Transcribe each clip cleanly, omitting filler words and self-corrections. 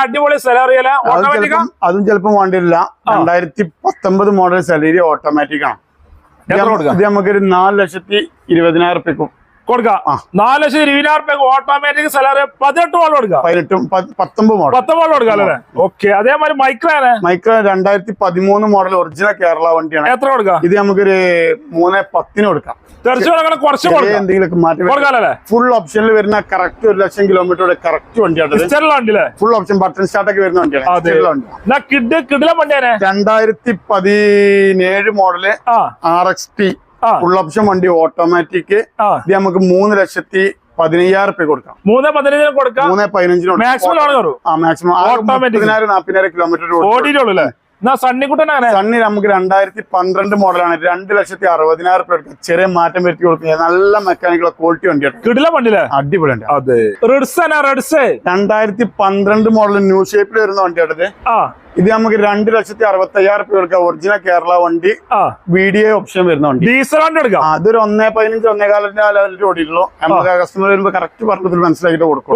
അടിപൊളി സാലറി അതും ചിലപ്പോൾ വേണ്ടിയില്ല. 2019 മോഡൽ സാലറി ഓട്ടോമാറ്റിക് ആണ്. ഇത് നമുക്കൊരു 4,20,000 റുപ്യക്കും കൊടുക്കാം. 4,20,000 ഓട്ടോമാറ്റിക് സാലറി 18 മോഡൽ കൊടുക്കാം. 19 മോഡൽ കൊടുക്കാം അല്ലേ? ഓക്കെ. അതേമാതിരി മൈക്രോ 2013 മോഡൽ ഒറിജിനൽ കേരള വണ്ടിയാണ്. എത്ര കൊടുക്കാം? ഇത് നമുക്കൊരു 3,10 കൊടുക്കാം. എന്തെങ്കിലും മാറ്റി ഫുൾ ഓപ്ഷനിൽ വരുന്ന കറക്റ്റ് 1,00,000 കിലോമീറ്റർ കറക്റ്റ് വണ്ടിയാണ്. ഫുൾ ഓപ്ഷൻ ബട്ടൺ സ്റ്റാർട്ട് ഒക്കെ വരുന്ന വണ്ടിയാണ്. 2017 മോഡല് RXT ഫുൾ ഓപ്ഷൻ വണ്ടി ഓട്ടോമാറ്റിക്. ഇത് നമുക്ക് 3,15,000 റുപ്യ കൊടുക്കാം. 3,15 മാക്സിമം 40,000 കിലോമീറ്റർ. സണ്ണി നമുക്ക് 2012 മോഡലാണ്. 2,60,000 റുപ്യ കൊടുക്കാം. ചെറിയ മാറ്റം വരുത്തി കൊടുക്കുക. നല്ല മെക്കാനിക്കൽ ക്വാളിറ്റി വണ്ടിയാണ്. അടിപൊളി 2012 മോഡൽ ന്യൂ ഷേപ്പിൽ വരുന്ന വണ്ടിയാണിത്. ഇത് നമുക്ക് 2,60,000 റുപ്യ കൊടുക്കാം. ഒറിജിനൽ കേരള വണ്ടി VDI ഓപ്ഷൻ വരുന്ന വണ്ടി. അതൊരു 1,15 1,4 ഓടിയിട്ടുള്ളൂ. നമുക്ക് കസ്റ്റമർ വരുമ്പോ കറക്റ്റ് പറഞ്ഞതിൽ മനസ്സിലാക്കിട്ട് കൊടുക്കും.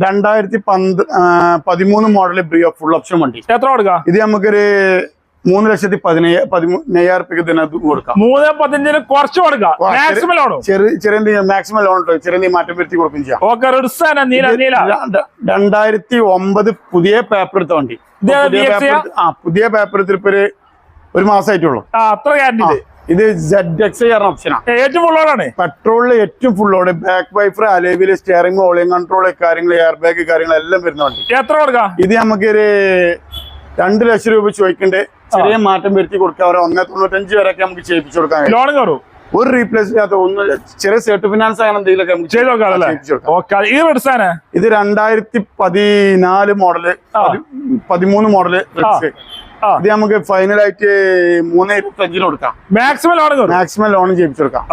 2013 മോഡൽ ബ്രിയോ ഫുൾ ഓപ്ഷൻ വണ്ടി. എത്ര കൊടുക്കാം? ഇത് നമുക്കൊരു 3,15,000 റുപ്യക്ക് തന്നെ കൊടുക്കാം. 3,15 കുറച്ച് കൊടുക്കാം. ചെറിയ മാക്സിമം ലോൺ ചെറിയ മാറ്റം വരുത്തി കൊടുക്കുകയും ചെയ്യാം. 2009 പുതിയ പേപ്പർ എടുത്ത വണ്ടി. പുതിയ പേപ്പർ എടുത്തിപ്പോ ഒരു മാസമായിട്ടുള്ളൂ. ഇത് ZXi ഓപ്ഷനാണ്. പെട്രോളില് ഏറ്റവും ഫുള്ളോട് ബാക്ക് വൈഫർ അലേവില് സ്റ്റിയറിംഗ് വോളിയം കൺട്രോൾ കാര്യങ്ങൾ എയർ ബാഗ് കാര്യങ്ങൾ എല്ലാം വരുന്ന വണ്ടി. എത്ര കൊടുക്കാം? ഇത് നമുക്കൊരു 2 ലക്ഷം രൂപ ചോദിക്കണ്ടേ. ചെറിയ മാറ്റം വരുത്തി കൊടുക്കാം. 1,95 വരെയൊക്കെ നമുക്ക് ചെയ്യിപ്പിച്ചു കൊടുക്കാം. ലോൺ കയറും. ഒരു റീപ്ലേസ് ചെയ്യാത്ത ഒന്നും ചെറിയ സെർട്ട് ഫിനാൻസ് അങ്ങനെ എന്തെങ്കിലുമൊക്കെ ഇത് 2014 മോഡല് 13 മോഡല്. ഇത് നമുക്ക് ഫൈനലായിട്ട് 3,25 കൊടുക്കാം. മാക്സിമം ലോൺ ചെയ്യിപ്പിച്ചു കൊടുക്കാം.